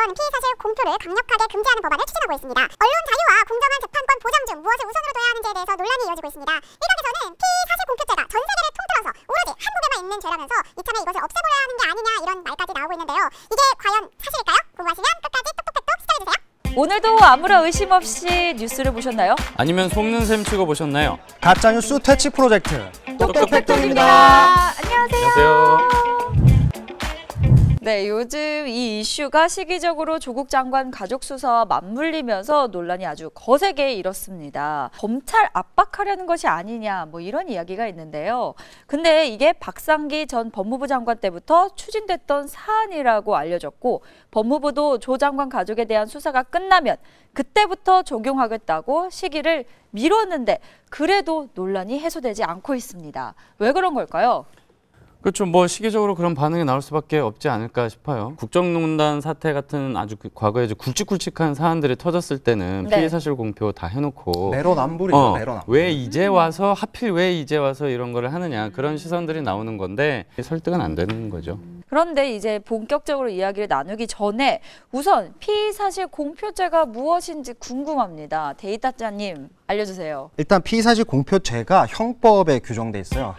어떤 피의사실 공표를 강력하게 금지하는 법안을 추진하고 있습니다. 언론 자유와 공정한 재판권 보장 중 무엇을 우선으로 둬야 하는지에 대해서 논란이 이어지고 있습니다. 일각에서는 피의사실 공표죄가 전 세계를 통틀어서 오로지 한국에만 있는 죄라면서 이참에 이것을 없애버려야 하는 게 아니냐 이런 말까지 나오고 있는데요. 이게 과연 사실일까요? 궁금하시면 끝까지 똑똑똑똑 시청해주세요. 오늘도 아무런 의심 없이 뉴스를 보셨나요? 아니면 속는 셈 치고 보셨나요? 가짜뉴스 퇴치 프로젝트 똑똑팩토리입니다. 안녕하세요. 네, 요즘 이 이슈가 시기적으로 조국 장관 가족 수사와 맞물리면서 논란이 아주 거세게 일었습니다. 검찰 압박하려는 것이 아니냐 뭐 이런 이야기가 있는데요. 근데 이게 박상기 전 법무부 장관 때부터 추진됐던 사안이라고 알려졌고 법무부도 조 장관 가족에 대한 수사가 끝나면 그때부터 적용하겠다고 시기를 미뤘는데 그래도 논란이 해소되지 않고 있습니다. 왜 그런 걸까요? 그렇죠. 뭐 시기적으로 그런 반응이 나올 수밖에 없지 않을까 싶어요. 국정농단 사태 같은 아주 과거에 굵직굵직한 사안들이 터졌을 때는 네. 피의 사실 공표 다 해놓고 내로남불이죠. 내로남불. 왜 이제 와서 하필 왜 이제 와서 이런 거를 하느냐 그런 시선들이 나오는 건데 설득은 안 되는 거죠. 그런데 이제 본격적으로 이야기를 나누기 전에 우선 피의사실 공표죄가 무엇인지 궁금합니다. 데이터자님 알려주세요. 일단 피의사실 공표죄가 형법에 규정돼 있어요.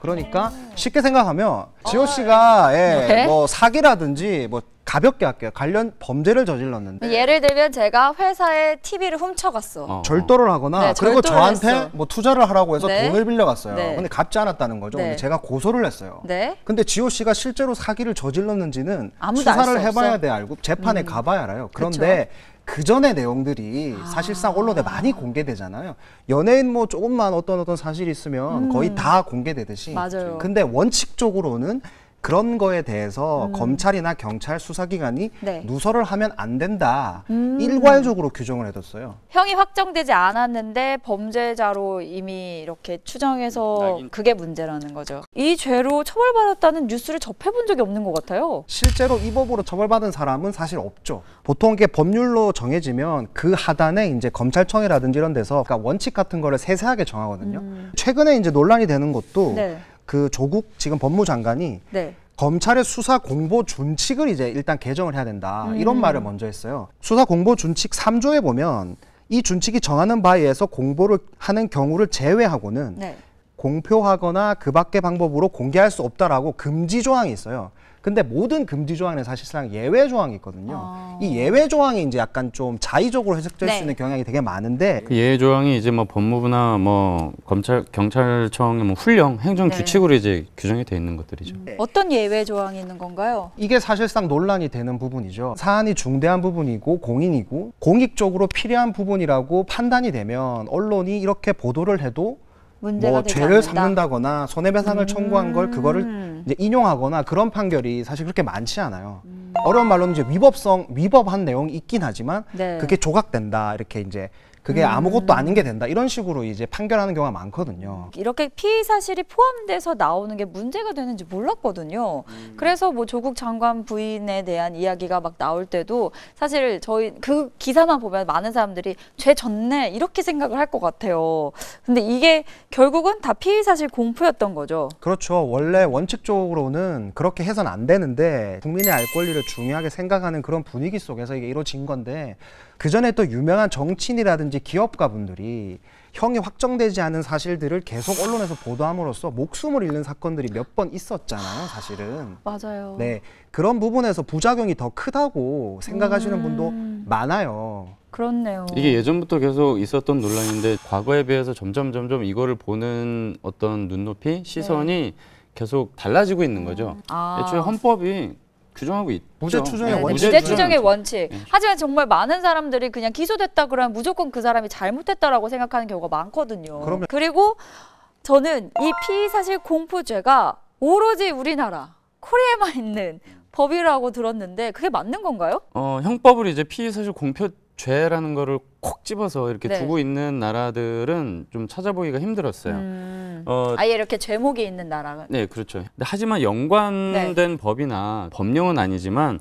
그러니까 쉽게 생각하면 지호 씨가 네? 뭐 사기라든지 뭐 가볍게 할게요. 관련 범죄를 저질렀는데 예를 들면 제가 회사에 TV를 훔쳐갔어. 절도를 하거나 네, 그리고 절도를 저한테 했어. 뭐 투자를 하라고 해서 네. 돈을 빌려갔어요. 네. 근데 갚지 않았다는 거죠. 네. 근데 제가 고소를 했어요. 네. 근데 지호 씨가 실제로 사기를 저질렀는지는 아무도 알 수사를 수 해봐야 없어. 돼 알고 재판에 가봐야 알아요. 그런데 그 전에 내용들이 사실상 언론에 많이 공개되잖아요. 연예인 뭐 조금만 어떤 사실이 있으면 거의 다 공개되듯이. 맞아요. 근데 원칙적으로는 그런 거에 대해서 검찰이나 경찰 수사기관이 네. 누설을 하면 안 된다. 일괄적으로 규정을 해뒀어요. 형이 확정되지 않았는데 범죄자로 이미 이렇게 추정해서 그게 문제라는 거죠. 이 죄로 처벌받았다는 뉴스를 접해본 적이 없는 것 같아요. 실제로 이 법으로 처벌받은 사람은 사실 없죠. 보통 이게 법률로 정해지면 그 하단에 이제 검찰청이라든지 이런 데서 그러니까 원칙 같은 거를 세세하게 정하거든요. 최근에 이제 논란이 되는 것도 네. 그 조국 지금 법무장관이 네. 검찰의 수사 공보 준칙을 이제 일단 개정을 해야 된다. 이런 말을 먼저 했어요. 수사 공보 준칙 3조에 보면 이 준칙이 정하는 바에 의해서 공보를 하는 경우를 제외하고는 네. 공표하거나 그 밖의 방법으로 공개할 수 없다라고 금지 조항이 있어요. 근데 모든 금지 조항에는 사실상 예외 조항이 있거든요. 이 예외 조항이 이제 약간 좀 자의적으로 해석될 네. 수 있는 경향이 되게 많은데 그 예외 조항이 이제 뭐 법무부나 뭐 검찰 경찰청의 뭐 훈령 행정 규칙으로 이제 규정이 돼 있는 것들이죠. 어떤 예외 조항이 있는 건가요? 이게 사실상 논란이 되는 부분이죠. 사안이 중대한 부분이고 공인이고 공익적으로 필요한 부분이라고 판단이 되면 언론이 이렇게 보도를 해도 문제가 뭐 되지 죄를 않는다? 삼는다거나 손해배상을 청구한 걸 그거를 이제 인용하거나 그런 판결이 사실 그렇게 많지 않아요. 어려운 말로는 이제 위법한 내용이 있긴 하지만 네. 그게 조각된다 이렇게 이제 그게 아무것도 아닌 게 된다 이런 식으로 이제 판결하는 경우가 많거든요. 이렇게 피의 사실이 포함돼서 나오는 게 문제가 되는지 몰랐거든요. 그래서 뭐 조국 장관 부인에 대한 이야기가 막 나올 때도 사실 저희 그 기사만 보면 많은 사람들이 죄 졌네 이렇게 생각을 할 것 같아요. 근데 이게 결국은 다 피의 사실 공표였던 거죠. 그렇죠. 원래 원칙적으로는 그렇게 해서는 안 되는데 국민의 알 권리를 중요하게 생각하는 그런 분위기 속에서 이게 이루어진 건데 그 전에 또 유명한 정치인이라든지 기업가 분들이 형이 확정되지 않은 사실들을 계속 언론에서 보도함으로써 목숨을 잃는 사건들이 몇 번 있었잖아요, 사실은. 맞아요. 네, 그런 부분에서 부작용이 더 크다고 생각하시는 분도 많아요. 그렇네요. 이게 예전부터 계속 있었던 논란인데 과거에 비해서 점점 이거를 보는 어떤 눈높이, 시선이 계속 달라지고 있는 거죠. 애초에 헌법이 규정하고 있죠. 무죄 추정의 네, 원칙. 무죄 추정의 원칙. 하지만 정말 많은 사람들이 그냥 기소됐다 그러면 무조건 그 사람이 잘못했다라고 생각하는 경우가 많거든요. 그럼요. 그리고 저는 이 피의사실 공표죄가 오로지 우리나라 코리아에만 있는 법이라고 들었는데 그게 맞는 건가요? 형법을 이제 피의사실 공표죄라는 거를 콕 집어서 이렇게 네. 두고 있는 나라들은 좀 찾아보기가 힘들었어요. 아예 이렇게 제목이 있는 나라가. 네, 그렇죠. 근데 하지만 연관된 법이나 법령은 아니지만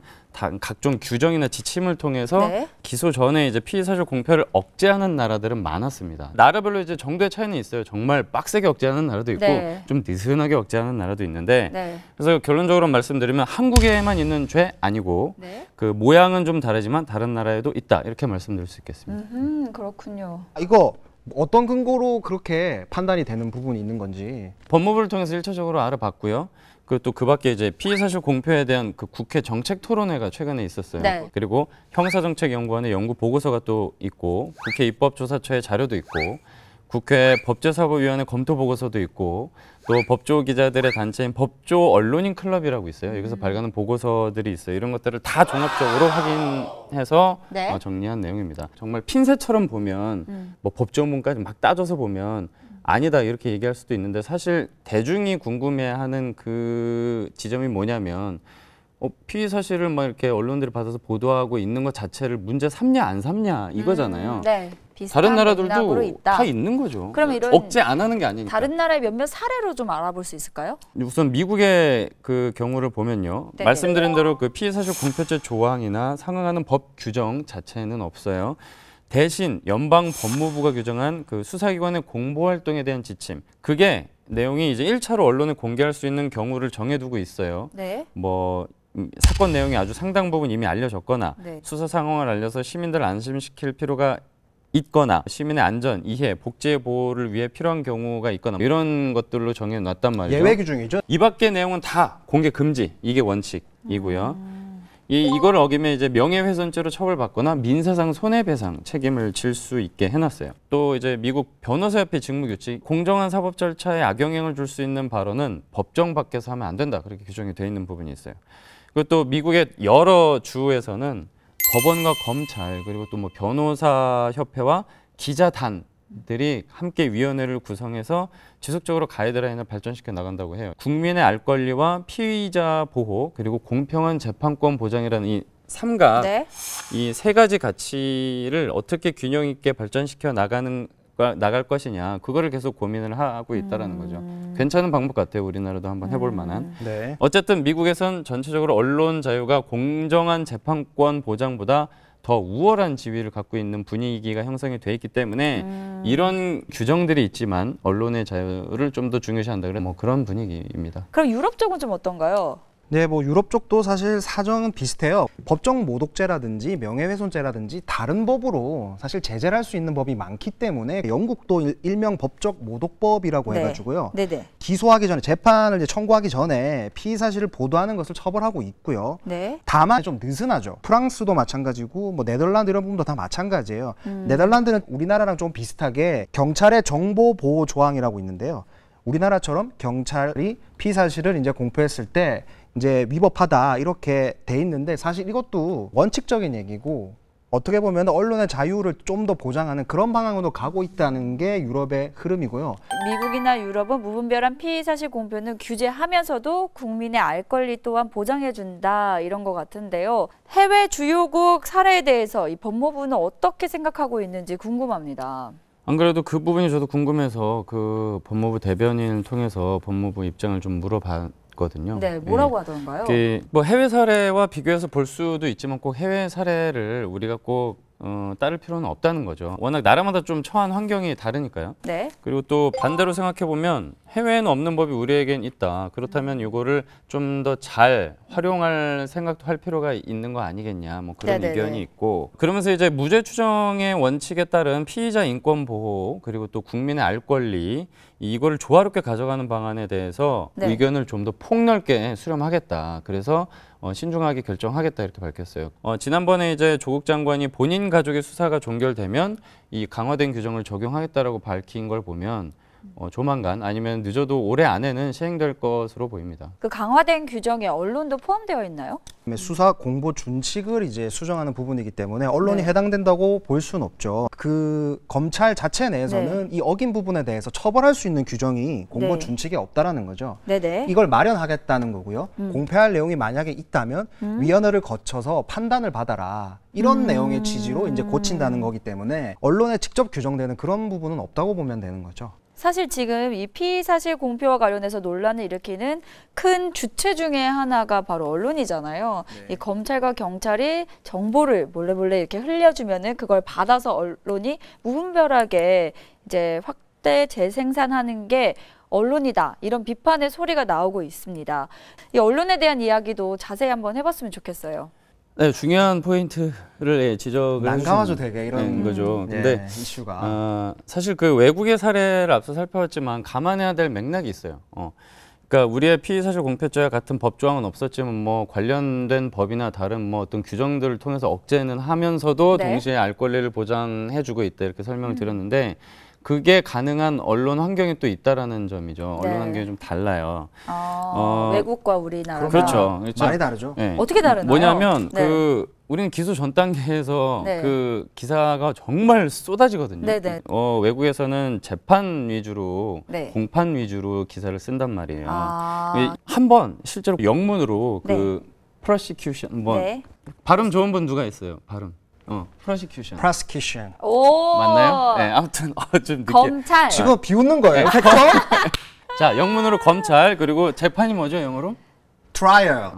각종 규정이나 지침을 통해서 네. 기소 전에 이제 피의 사실 공표를 억제하는 나라들은 많았습니다. 나라별로 이제 정도의 차이는 있어요. 정말 빡세게 억제하는 나라도 있고 네. 좀 느슨하게 억제하는 나라도 있는데 네. 그래서 결론적으로 말씀드리면 한국에만 있는 죄 아니고 네. 그 모양은 좀 다르지만 다른 나라에도 있다 이렇게 말씀드릴 수 있겠습니다. 그렇군요. 이거 어떤 근거로 그렇게 판단이 되는 부분이 있는 건지. 법무부를 통해서 1차적으로 알아봤고요. 또 그 밖에 이제 피의 사실 공표에 대한 그 국회 정책 토론회가 최근에 있었어요. 네. 그리고 형사정책연구원의 연구 보고서가 또 있고 국회 입법조사처의 자료도 있고 국회 법제사법위원회 검토 보고서도 있고 또 법조 기자들의 단체인 법조 언론인 클럽이라고 있어요. 여기서 발간한 보고서들이 있어요. 이런 것들을 다 종합적으로 확인해서 네. 정리한 내용입니다. 정말 핀셋처럼 보면 뭐 법조문까지 막 따져서 보면 아니다 이렇게 얘기할 수도 있는데 사실 대중이 궁금해하는 그 지점이 뭐냐면 피의 사실을 막 이렇게 언론들이 받아서 보도하고 있는 것 자체를 문제 삼냐 안 삼냐 이거잖아요. 네. 비슷한 다른 맥락으로 나라들도 있다. 다 있는 거죠. 그럼 이런 억제 안 하는 게 아니니까. 다른 나라의 몇몇 사례로 좀 알아볼 수 있을까요? 우선 미국의 그 경우를 보면요. 네네. 말씀드린 대로 그 피의 사실 공표죄 조항이나 상응하는 법 규정 자체는 없어요. 대신 연방 법무부가 규정한 그 수사기관의 공보 활동에 대한 지침. 그게 내용이 이제 1차로 언론에 공개할 수 있는 경우를 정해두고 있어요. 네. 뭐 사건 내용이 아주 상당 부분 이미 알려졌거나 네. 수사 상황을 알려서 시민들을 안심시킬 필요가 있거나 시민의 안전, 이해, 복지의 보호를 위해 필요한 경우가 있거나 이런 것들로 정해놨단 말이죠. 예외 규정이죠. 이 밖의 내용은 다 공개 금지. 이게 원칙이고요. 이거를 어기면 이제 명예훼손죄로 처벌받거나 민사상 손해배상 책임을 질 수 있게 해놨어요. 또 이제 미국 변호사협회 직무규칙 공정한 사법 절차에 악영향을 줄 수 있는 발언은 법정 밖에서 하면 안 된다. 그렇게 규정이 되어 있는 부분이 있어요. 그리고 또 미국의 여러 주에서는 법원과 검찰 그리고 또 뭐 변호사협회와 기자단들이 함께 위원회를 구성해서 지속적으로 가이드라인을 발전시켜 나간다고 해요. 국민의 알 권리와 피의자 보호 그리고 공평한 재판권 보장이라는 이 삼각 네. 이 세 가지 가치를 어떻게 균형 있게 발전시켜 나갈 것이냐 그거를 계속 고민을 하고 있다라는 거죠. 괜찮은 방법 같아요. 우리나라도 한번 해볼 만한. 네. 어쨌든 미국에선 전체적으로 언론 자유가 공정한 재판권 보장보다 더 우월한 지위를 갖고 있는 분위기가 형성이 돼 있기 때문에 이런 규정들이 있지만 언론의 자유를 좀 더 중요시한다. 그런 뭐 그런 분위기입니다. 그럼 유럽 쪽은 좀 어떤가요? 네, 뭐 유럽 쪽도 사실 사정은 비슷해요. 법정 모독죄라든지 명예훼손죄라든지 다른 법으로 사실 제재를 할 수 있는 법이 많기 때문에 영국도 일명 법적 모독법이라고 네. 해가지고요. 네네. 기소하기 전에 재판을 이제 청구하기 전에 피의 사실을 보도하는 것을 처벌하고 있고요. 네. 다만 좀 느슨하죠. 프랑스도 마찬가지고 뭐 네덜란드 이런 부분도 다 마찬가지예요. 네덜란드는 우리나라랑 좀 비슷하게 경찰의 정보 보호 조항이라고 있는데요. 우리나라처럼 경찰이 피의 사실을 이제 공표했을 때 이제 위법하다 이렇게 돼 있는데 사실 이것도 원칙적인 얘기고 어떻게 보면 언론의 자유를 좀 더 보장하는 그런 방향으로 가고 있다는 게 유럽의 흐름이고요. 미국이나 유럽은 무분별한 피의 사실 공표는 규제하면서도 국민의 알 권리 또한 보장해준다 이런 것 같은데요. 해외 주요국 사례에 대해서 이 법무부는 어떻게 생각하고 있는지 궁금합니다. 안 그래도 그 부분이 저도 궁금해서 그 법무부 대변인을 통해서 법무부 입장을 좀 물어봤거든요. 네, 뭐라고 하던가요? 뭐 해외 사례와 비교해서 볼 수도 있지만 꼭 해외 사례를 우리가 꼭 따를 필요는 없다는 거죠. 워낙 나라마다 좀 처한 환경이 다르니까요. 네. 그리고 또 반대로 생각해 보면 해외에는 없는 법이 우리에겐 있다. 그렇다면 이거를 좀 더 잘 활용할 생각도 할 필요가 있는 거 아니겠냐. 뭐 그런 네네네. 의견이 있고. 그러면서 이제 무죄 추정의 원칙에 따른 피의자 인권 보호 그리고 또 국민의 알 권리 이거를 조화롭게 가져가는 방안에 대해서 네. 의견을 좀 더 폭넓게 수렴하겠다. 그래서 신중하게 결정하겠다 이렇게 밝혔어요. 지난번에 이제 조국 장관이 본인 가족의 수사가 종결되면 이 강화된 규정을 적용하겠다라고 밝힌 걸 보면 조만간 아니면 늦어도 올해 안에는 시행될 것으로 보입니다. 그 강화된 규정에 언론도 포함되어 있나요? 수사 공보 준칙을 이제 수정하는 부분이기 때문에 언론이 네. 해당된다고 볼 수는 없죠. 그 검찰 자체 내에서는 이 어긴 부분에 대해서 처벌할 수 있는 규정이 공보 네. 준칙에 없다라는 거죠. 네네. 이걸 마련하겠다는 거고요. 공표할 내용이 만약에 있다면 위원회를 거쳐서 판단을 받아라. 이런 내용의 취지로 이제 고친다는 거기 때문에 언론에 직접 규정되는 그런 부분은 없다고 보면 되는 거죠. 사실 지금 이 피의 사실 공표와 관련해서 논란을 일으키는 큰 주체 중에 하나가 바로 언론이잖아요. 이 검찰과 경찰이 정보를 몰래 이렇게 흘려주면은 그걸 받아서 언론이 무분별하게 이제 확대 재생산하는 게 언론이다. 이런 비판의 소리가 나오고 있습니다. 이 언론에 대한 이야기도 자세히 한번 해봤으면 좋겠어요. 네, 중요한 포인트를 지적을 난감하죠, 해주신 되게 이런 거죠. 근데 이슈가 사실 그 외국의 사례를 앞서 살펴봤지만 감안해야 될 맥락이 있어요. 그러니까 우리의 피의사실 공표죄와 같은 법조항은 없었지만 뭐 관련된 법이나 다른 뭐 어떤 규정들을 통해서 억제는 하면서도 네. 동시에 알 권리를 보장해주고 있다 이렇게 설명을 드렸는데 그게 가능한 언론 환경이 또 있다라는 점이죠. 네. 언론 환경이 좀 달라요. 외국과 우리나라가 그렇죠. 많이 다르죠. 네. 어떻게 다르나요? 뭐냐면 네. 우리는 기소 전 단계에서 네. 그 기사가 정말 쏟아지거든요. 네네. 외국에서는 재판 위주로 네. 공판 위주로 기사를 쓴단 말이에요. 아, 한 번 실제로 영문으로 네. 그 prosecution 뭐 네. 발음 좋은 분 누가 있어요? 발음. prosecution. prosecution. 오. 맞나요? 네, 아무튼 좀 늦게. 검찰. 지금 비웃는 거예요. 네. 자, 영문으로 검찰 그리고 재판이 뭐죠, 영어로? trial.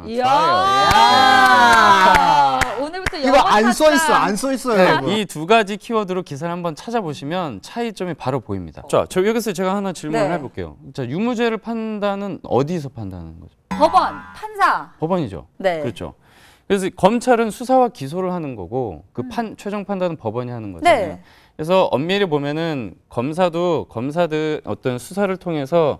이야. 오늘부터 이거 영어 안 써 있어, 탔다. 안 써 있어요. 네, 여러분. 이 두 가지 키워드로 기사를 한번 찾아보시면 차이점이 바로 보입니다. 자, 저 여기서 제가 하나 질문을 네. 해볼게요. 자, 유무죄를 판단은 어디서 판단하는 거죠? 법원, 판사. 법원이죠. 네. 그렇죠. 그래서 검찰은 수사와 기소를 하는 거고 그 최종 판단은 법원이 하는 거잖아요. 네. 그래서 엄밀히 보면은 검사들 어떤 수사를 통해서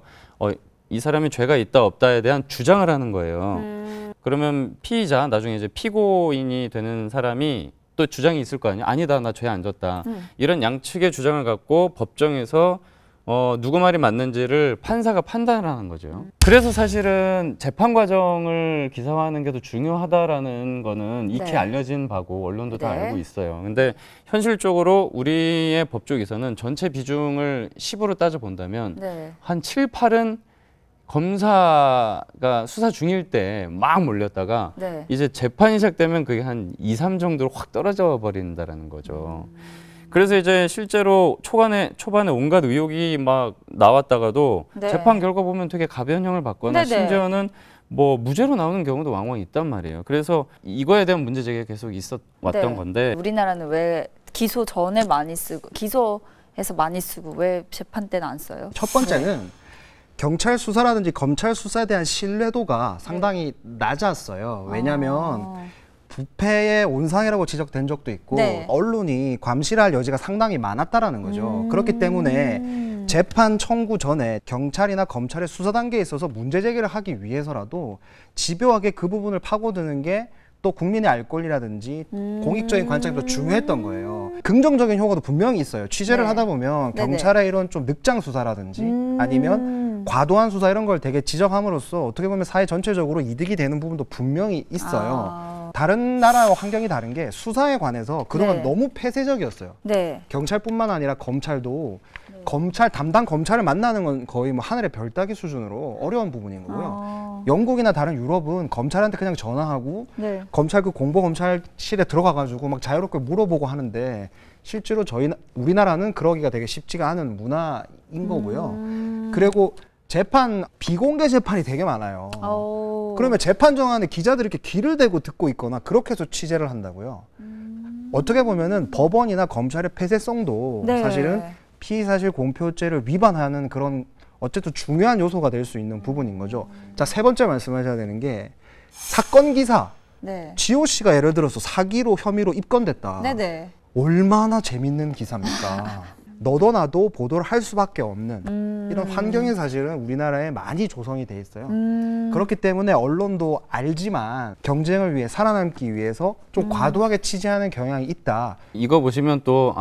이 사람이 죄가 있다 없다에 대한 주장을 하는 거예요. 그러면 피의자 나중에 이제 피고인이 되는 사람이 또 주장이 있을 거 아니에요. 아니다, 나 죄 안 졌다. 이런 양측의 주장을 갖고 법정에서 누구 말이 맞는지를 판사가 판단을 하는 거죠. 그래서 사실은 재판 과정을 기사화하는 게 더 중요하다라는 거는 익히 네. 알려진 바고 언론도 다 네. 알고 있어요. 근데 현실적으로 우리의 법조기서는 전체 비중을 10으로 따져 본다면 네. 한 7, 8은 검사가 수사 중일 때 막 몰렸다가 네. 이제 재판이 시작되면 그게 한 2, 3 정도로 확 떨어져 버린다라는 거죠. 그래서 이제 실제로 초반에 온갖 의혹이 막 나왔다가도 네. 재판 결과 보면 되게 가변형을 받거나 네네. 심지어는 뭐 무죄로 나오는 경우도 왕왕 있단 말이에요. 그래서 이거에 대한 문제 제기가 계속 있어 왔던 네. 건데 우리나라는 왜 기소 전에 많이 쓰고 기소해서 많이 쓰고 왜 재판 때는 안 써요? 첫 번째는 경찰 수사라든지 검찰 수사에 대한 신뢰도가 상당히 낮았어요. 왜냐하면 부패의 온상이라고 지적된 적도 있고 네. 언론이 감시할 여지가 상당히 많았다라는 거죠. 그렇기 때문에 재판 청구 전에 경찰이나 검찰의 수사 단계에 있어서 문제 제기를 하기 위해서라도 집요하게 그 부분을 파고드는 게 또 국민의 알 권리라든지 공익적인 관점에서 중요했던 거예요. 긍정적인 효과도 분명히 있어요. 취재를 네. 하다 보면 네네. 경찰의 이런 좀 늑장 수사라든지 아니면 과도한 수사 이런 걸 되게 지적함으로써 어떻게 보면 사회 전체적으로 이득이 되는 부분도 분명히 있어요. 다른 나라와 환경이 다른 게 수사에 관해서 그동안 네. 너무 폐쇄적이었어요. 네. 경찰뿐만 아니라 검찰도 검찰 담당 검찰을 만나는 건 거의 뭐 하늘의 별 따기 수준으로 어려운 부분인 거고요. 영국이나 다른 유럽은 검찰한테 그냥 전화하고 네. 검찰 그 공보 검찰실에 들어가가지고 막 자유롭게 물어보고 하는데 실제로 우리나라는 그러기가 되게 쉽지가 않은 문화인 거고요. 그리고 재판 비공개 재판이 되게 많아요. 그러면 재판 정안에 기자들이 이렇게 귀를 대고 듣고 있거나 그렇게 해서 취재를 한다고요. 어떻게 보면은 법원이나 검찰의 폐쇄성도 네. 사실은 피의사실 공표죄를 위반하는 그런 어쨌든 중요한 요소가 될 수 있는 부분인 거죠. 자, 세 번째 말씀하셔야 되는 게 사건 기사. 네. 지호 씨가 예를 들어서 사기로 혐의로 입건됐다. 네네. 얼마나 재밌는 기사입니까? 너도 나도 보도를 할 수밖에 없는 이런 환경이 사실은 우리나라에 많이 조성이 돼 있어요. 그렇기 때문에 언론도 알지만 경쟁을 위해 살아남기 위해서 좀 과도하게 취재하는 경향이 있다. 이거 보시면 또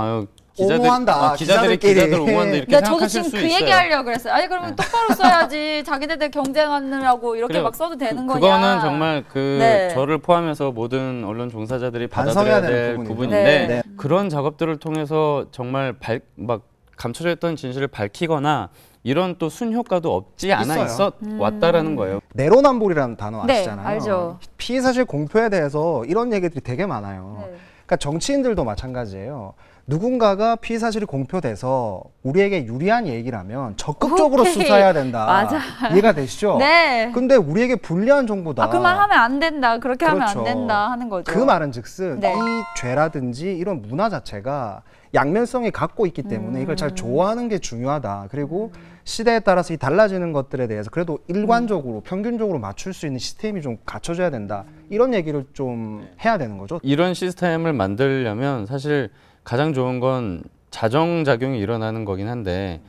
옹호한다. 기자들이 기자들끼리. 기자들 옹호한다 이렇게 나 저도 생각하실 지금 수 그 있어요. 얘기하려고 그랬어요. 아니 그러면 똑바로 써야지. 자기네들 경쟁하느라고 이렇게 그래요. 막 써도 되는 거냐. 그거는 정말 네. 저를 포함해서 모든 언론 종사자들이 반성해야 받아들여야 되는 될 부분이죠. 부분인데 네. 그런 작업들을 통해서 정말 막 감춰져 있던 진실을 밝히거나 이런 또 순효과도 없지 않아 있어 왔다라는 거예요. 내로남불이라는 단어 네, 아시잖아요. 알죠. 피의사실 공표에 대해서 이런 얘기들이 되게 많아요. 네. 그러니까 정치인들도 마찬가지예요. 누군가가 피의 사실이 공표돼서 우리에게 유리한 얘기라면 적극적으로 오케이. 수사해야 된다. 맞아. 이해가 되시죠? 네. 근데 우리에게 불리한 정보다. 그 말 하면 안 된다. 그렇게 하면 그렇죠. 안 된다 하는 거죠. 그 말은즉슨 네. 이 죄라든지 이런 문화 자체가 양면성이 갖고 있기 때문에 이걸 잘 조화하는 게 중요하다. 그리고 시대에 따라서 이 달라지는 것들에 대해서 그래도 일관적으로 평균적으로 맞출 수 있는 시스템이 좀 갖춰져야 된다. 이런 얘기를 좀 해야 되는 거죠. 이런 시스템을 만들려면 사실 가장 좋은 건 자정작용이 일어나는 거긴 한데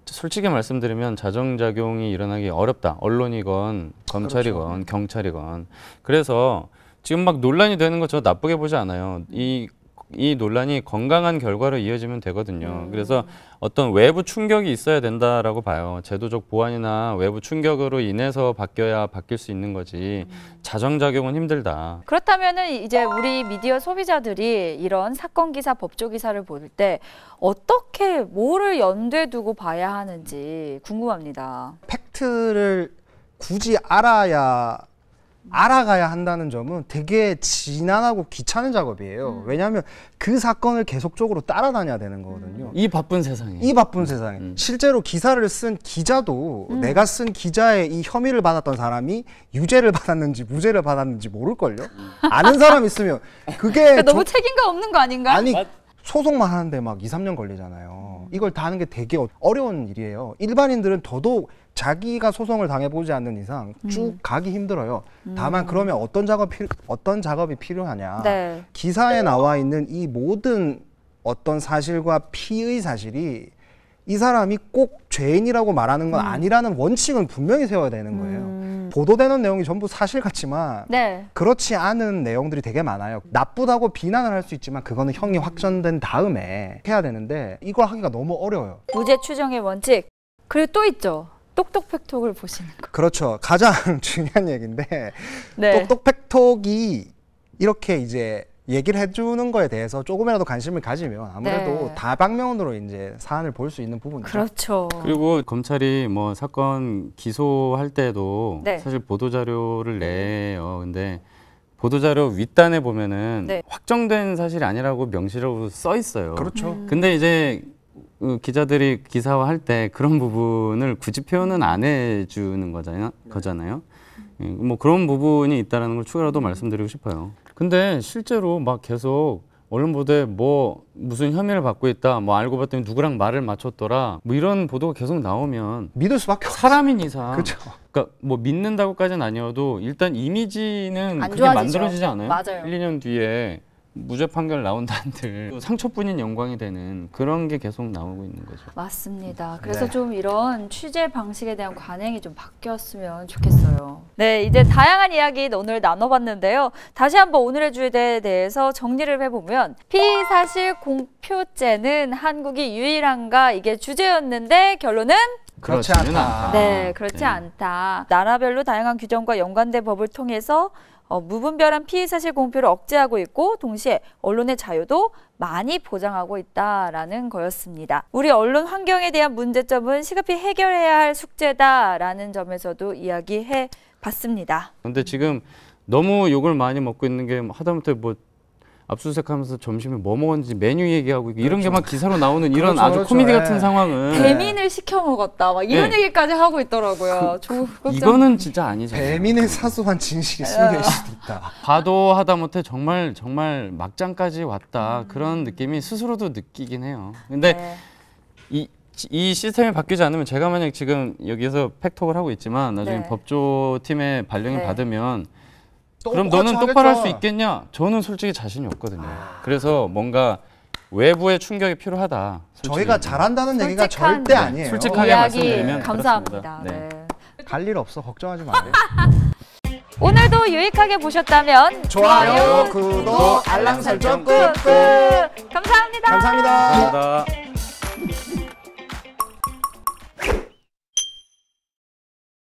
솔직히 말씀드리면 자정작용이 일어나기 어렵다. 언론이건 검찰이건 그렇죠. 경찰이건. 그래서 지금 막 논란이 되는 거 저 나쁘게 보지 않아요. 이 논란이 건강한 결과로 이어지면 되거든요. 그래서 어떤 외부 충격이 있어야 된다라고 봐요. 제도적 보완이나 외부 충격으로 인해서 바뀔 수 있는 거지. 자정작용은 힘들다. 그렇다면은 이제 우리 미디어 소비자들이 이런 사건 기사, 법조 기사를 볼 때 어떻게 뭐를 염두에 두고 봐야 하는지 궁금합니다. 팩트를 굳이 알아가야 한다는 점은 되게 지난하고 귀찮은 작업이에요. 왜냐하면 그 사건을 계속적으로 따라다녀야 되는 거거든요. 이 바쁜 세상에. 이 바쁜 세상에 실제로 기사를 쓴 기자도 내가 쓴 기자의 이 혐의를 받았던 사람이 유죄를 받았는지 무죄를 받았는지 모를걸요. 아는 사람 있으면 그게 너무 책임감 없는 거 아닌가? 아니 소송만 하는데 막 2, 3년 걸리잖아요. 이걸 다 하는 게 되게 어려운 일이에요. 일반인들은 더더욱 자기가 소송을 당해보지 않는 이상 쭉 가기 힘들어요. 다만 그러면 어떤 작업이 필요하냐. 네. 기사에 나와 있는 이 모든 어떤 사실과 피의 사실이 이 사람이 꼭 죄인이라고 말하는 건 아니라는 원칙은 분명히 세워야 되는 거예요. 보도되는 내용이 전부 사실 같지만 네. 그렇지 않은 내용들이 되게 많아요. 나쁘다고 비난을 할 수 있지만 그거는 형이 확정된 다음에 해야 되는데 이걸 하기가 너무 어려워요. 무죄 추정의 원칙. 그리고 또 있죠. 똑똑팩톡을 보시는 거. 그렇죠. 가장 중요한 얘기인데 네. 똑똑팩톡이 이렇게 이제 얘기를 해주는 거에 대해서 조금이라도 관심을 가지면 아무래도 네. 다방면으로 이제 사안을 볼 수 있는 부분이죠. 그렇죠. 그리고 검찰이 뭐 사건 기소할 때도 네. 사실 보도자료를 내요. 근데 보도자료 윗단에 보면은 네. 확정된 사실이 아니라고 명시로 써 있어요. 그렇죠. 근데 이제 기자들이 기사화할 때 그런 부분을 굳이 표현은 안 해주는 거잖아요. 뭐 그런 부분이 있다는 걸 추가로 말씀드리고 싶어요. 근데 실제로 막 계속 언론 보도에 뭐 무슨 혐의를 받고 있다, 뭐 알고 봤더니 누구랑 말을 맞췄더라, 뭐 이런 보도가 계속 나오면 믿을 수밖에 없어요. 사람인 이상, 그렇죠. 그러니까 뭐 믿는다고까지는 아니어도 일단 이미지는 안 그게 좋아지죠. 만들어지지 않아요? 맞아요. 1, 2년 뒤에 무죄 판결 나온다 한들 상처뿐인 영광이 되는 그런 게 계속 나오고 있는 거죠. 맞습니다. 그래서 네. 좀 이런 취재 방식에 대한 관행이 좀 바뀌었으면 좋겠어요. 네, 이제 다양한 이야기 오늘 나눠봤는데요. 다시 한번 오늘의 주제에 대해서 정리를 해보면 피의사실 공표죄는 한국이 유일한가 이게 주제였는데 결론은 그렇지 그렇지는 않다. 네, 그렇지 네. 않다. 나라별로 다양한 규정과 연관된 법을 통해서 무분별한 피의사실 공표를 억제하고 있고 동시에 언론의 자유도 많이 보장하고 있다라는 거였습니다. 우리 언론 환경에 대한 문제점은 시급히 해결해야 할 숙제다라는 점에서도 이야기해 봤습니다. 근데 지금 너무 욕을 많이 먹고 있는 게 하다못해 뭐 압수수색하면서 점심에 뭐 먹었는지 메뉴 얘기하고 이런 게 막 기사로 나오는 이런 그렇죠, 아주 그렇죠. 코미디 예. 같은 상황은 배민을 시켜 먹었다 막 이런 네. 얘기까지 하고 있더라고요. 조국 장 이거는 진짜 아니죠. 배민의 사소한 진실이 숨겨 있을 수도 있다. 봐도 하다못해 정말 막장까지 왔다 그런 느낌이 스스로도 느끼긴 해요. 근데 네. 이 시스템이 바뀌지 않으면 제가 만약 지금 여기서 팩톡을 하고 있지만 나중에 네. 법조팀의 발령이 네. 받으면 그럼 똑같이 너는 똑바로 할 수 하겠죠. 있겠냐? 저는 솔직히 자신이 없거든요. 그래서 뭔가 외부의 충격이 필요하다. 솔직히. 저희가 잘한다는 얘기가 솔직한 절대 아니에요. 솔직하게 이야기 말씀드리면 감사합니다. 그렇습니다. 네. 갈 일 없어. 걱정하지 마세요. 오늘도 유익하게 보셨다면 좋아요, 구독, 알람 설정 꾹꾹. 감사합니다. 감사합니다. 감사합니다.